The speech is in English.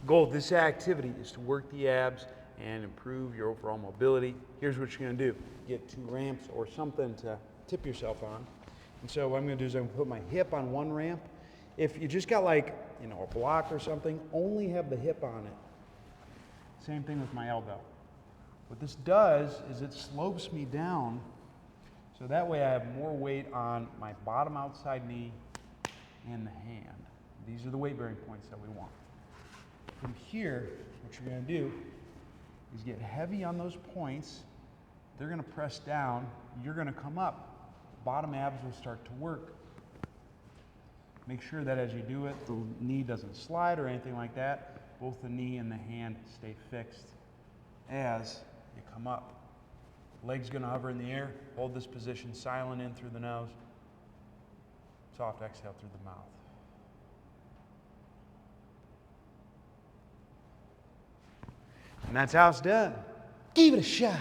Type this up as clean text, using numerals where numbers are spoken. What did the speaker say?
The goal of this activity is to work the abs and improve your overall mobility. Here's what you're going to do. Get 2 ramps or something to tip yourself on. And so what I'm going to do is I'm going to put my hip on one ramp. If you just got like, a block or something, only have the hip on it. Same thing with my elbow. What this does is it slopes me down so that way I have more weight on my bottom outside knee and the hand. These are the weight bearing points that we want. From here, what you're going to do is get heavy on those points. They're going to press down. You're going to come up. Bottom abs will start to work. Make sure that as you do it, the knee doesn't slide or anything like that. Both the knee and the hand stay fixed as you come up. Legs going to hover in the air. Hold this position, silent in through the nose. Soft exhale through the mouth. And that's how it's done. Give it a shot.